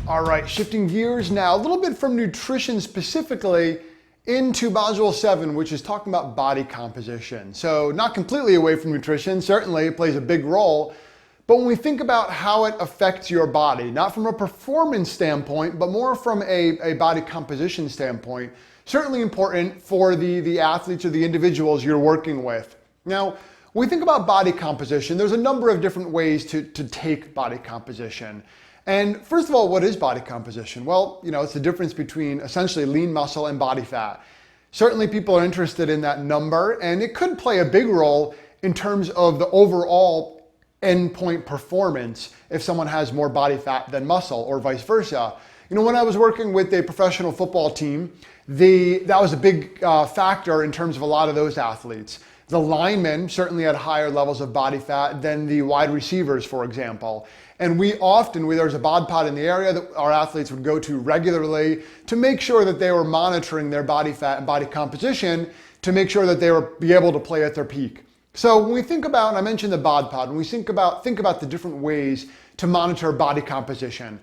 All right, shifting gears now a little bit from nutrition specifically into Module 7, which is talking about body composition. So not completely away from nutrition, certainly it plays a big role, but when we think about how it affects your body, not from a performance standpoint, but more from a body composition standpoint, certainly important for the athletes or the individuals you're working with. Now, when we think about body composition, there's a number of different ways to take body composition. And first of all, what is body composition? Well, it's the difference between essentially lean muscle and body fat. Certainly people are interested in that number, and it could play a big role in terms of the overall endpoint performance if someone has more body fat than muscle or vice versa. When I was working with a professional football team, that was a big factor in terms of a lot of those athletes. The linemen certainly had higher levels of body fat than the wide receivers, for example. And there was a bod pod in the area that our athletes would go to regularly to make sure that they were monitoring their body fat and body composition to make sure that they would be able to play at their peak. So when we think about, and I mentioned the bod pod, when we think about the different ways to monitor body composition,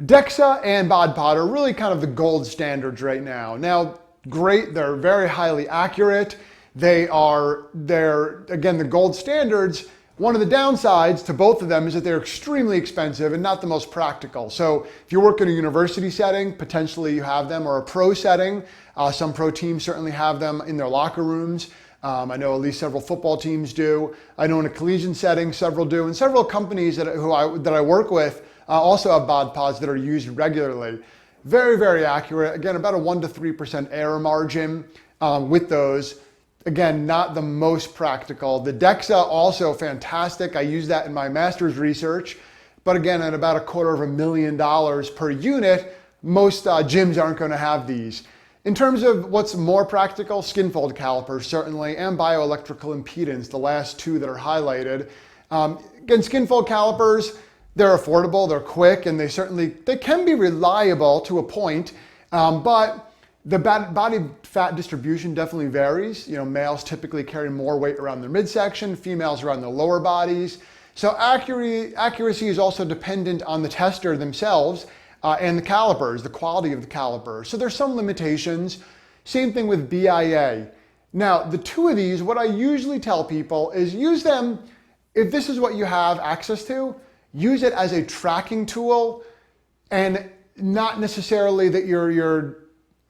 DEXA and bod pod are really kind of the gold standards right now. Now, great, they're very highly accurate. They're again, the gold standards. One of the downsides to both of them is that they're extremely expensive and not the most practical. So if you work in a university setting, potentially you have them, or a pro setting. Some pro teams certainly have them in their locker rooms. I know at least several football teams do. I know in a collegiate setting, several do. And several companies that I work with also have bod pods that are used regularly. Very, very accurate. Again, about a 1% to 3% error margin with those. Again, not the most practical. The DEXA also fantastic. I use that in my master's research, but again, at about $250,000 per unit, most gyms aren't going to have these. In terms of what's more practical, skin fold calipers certainly, and bioelectrical impedance, the last two that are highlighted. Again, skin fold calipers, they're affordable, they're quick, and they can be reliable to a point, but the body fat distribution definitely varies. Males typically carry more weight around their midsection, females around their lower bodies. So accuracy is also dependent on the tester themselves and the calipers, the quality of the calipers. So there's some limitations. Same thing with BIA. Now, the two of these, what I usually tell people is use them, if this is what you have access to, use it as a tracking tool, and not necessarily that you're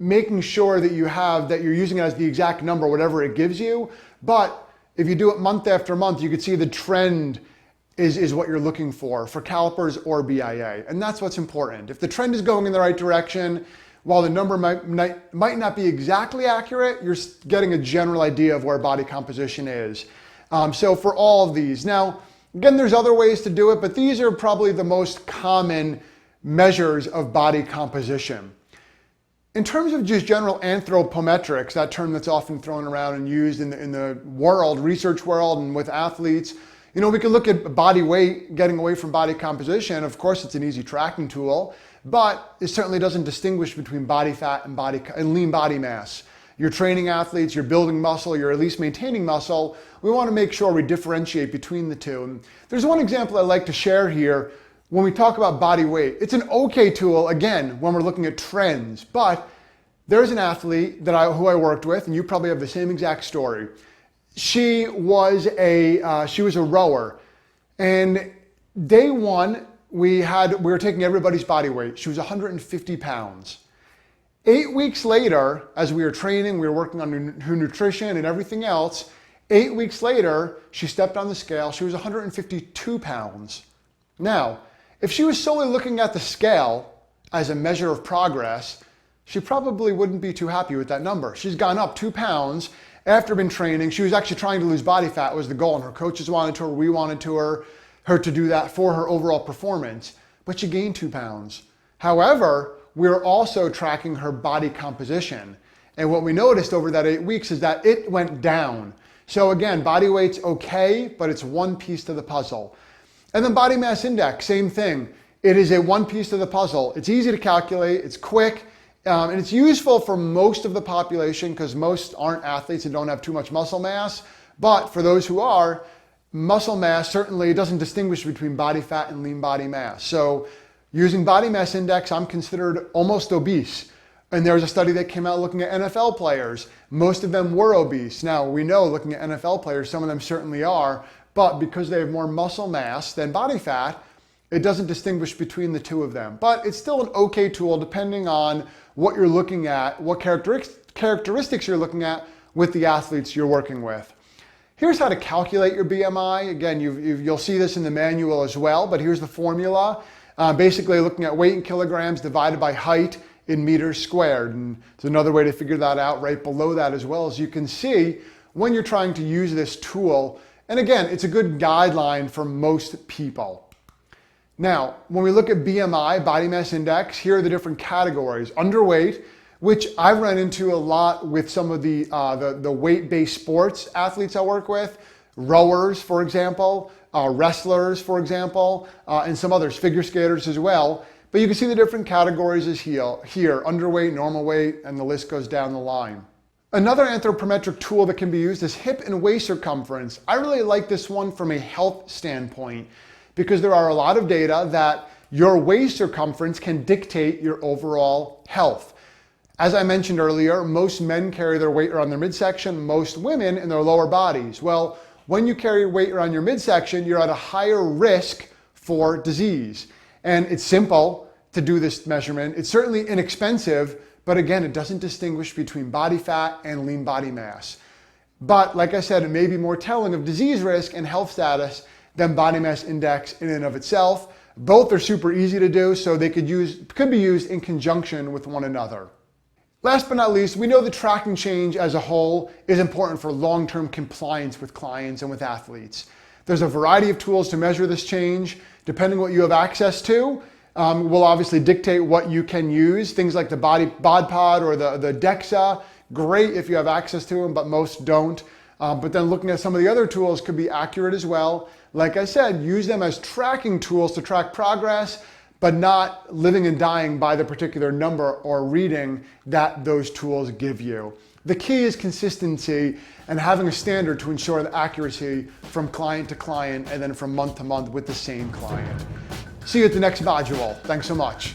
making sure that you're using it as the exact number, whatever it gives you. But if you do it month after month, you can see the trend is what you're looking for calipers or BIA. And that's what's important. If the trend is going in the right direction, while the number might not be exactly accurate, you're getting a general idea of where body composition is. So for all of these. Now, again, there's other ways to do it, but these are probably the most common measures of body composition. In terms of just general anthropometrics, that term that's often thrown around and used in the research world and with athletes, we can look at body weight, getting away from body composition. Of course, it's an easy tracking tool, but it certainly doesn't distinguish between body fat and lean body mass. You're training athletes, you're building muscle, you're at least maintaining muscle. We want to make sure we differentiate between the two. And there's one example I'd like to share here. When we talk about body weight, it's an okay tool, again, when we're looking at trends, but there's an athlete who I worked with, and you probably have the same exact story. She was a rower, and day one, we were taking everybody's body weight. She was 150 pounds. 8 weeks later, as we were training, we were working on her nutrition and everything else. 8 weeks later, she stepped on the scale. She was 152 pounds. Now, if she was solely looking at the scale as a measure of progress, she probably wouldn't be too happy with that number. She's gone up 2 pounds after been training. She was actually trying to lose body fat was the goal, and her coaches wanted to, or we wanted her to do that for her overall performance, but she gained 2 pounds. However, we're also tracking her body composition. And what we noticed over that 8 weeks is that it went down. So again, body weight's okay, but it's one piece to the puzzle. And then body mass index, same thing. It is a one piece to the puzzle. It's easy to calculate, it's quick, and it's useful for most of the population because most aren't athletes and don't have too much muscle mass. But for those who are, muscle mass certainly doesn't distinguish between body fat and lean body mass. So Using body mass index, I'm considered almost obese. And there was a study that came out looking at NFL players. Most of them were obese. Now, we know looking at NFL players, some of them certainly are, but because they have more muscle mass than body fat, it doesn't distinguish between the two of them. But it's still an okay tool depending on what you're looking at, what characteristics you're looking at with the athletes you're working with. Here's how to calculate your BMI. Again, you'll see this in the manual as well, but here's the formula. Basically looking at weight in kilograms divided by height in meters squared. And there's another way to figure that out right below that as well. As you can see, when you're trying to use this tool, and again, it's a good guideline for most people. Now, when we look at BMI, body mass index, here are the different categories. Underweight, which I've run into a lot with some of the weight-based sports athletes I work with, rowers, for example, wrestlers, for example, and some others, figure skaters as well. But you can see the different categories is here, underweight, normal weight, and the list goes down the line. Another anthropometric tool that can be used is hip and waist circumference. I really like this one from a health standpoint because there are a lot of data that your waist circumference can dictate your overall health. As I mentioned earlier, most men carry their weight around their midsection, most women in their lower bodies. Well, when you carry weight around your midsection, you're at a higher risk for disease. And it's simple to do this measurement. It's certainly inexpensive, but again, it doesn't distinguish between body fat and lean body mass. But like I said, it may be more telling of disease risk and health status than body mass index in and of itself. Both are super easy to do, so they could be used in conjunction with one another. Last but not least, we know the tracking change as a whole is important for long-term compliance with clients and with athletes. There's a variety of tools to measure this change. Depending what you have access to, will obviously dictate what you can use. Things like the bod pod or the DEXA, great if you have access to them, but most don't. But then looking at some of the other tools could be accurate as well. Like I said, use them as tracking tools to track progress, but not living and dying by the particular number or reading that those tools give you. The key is consistency and having a standard to ensure the accuracy from client to client and then from month to month with the same client. See you at the next module. Thanks so much.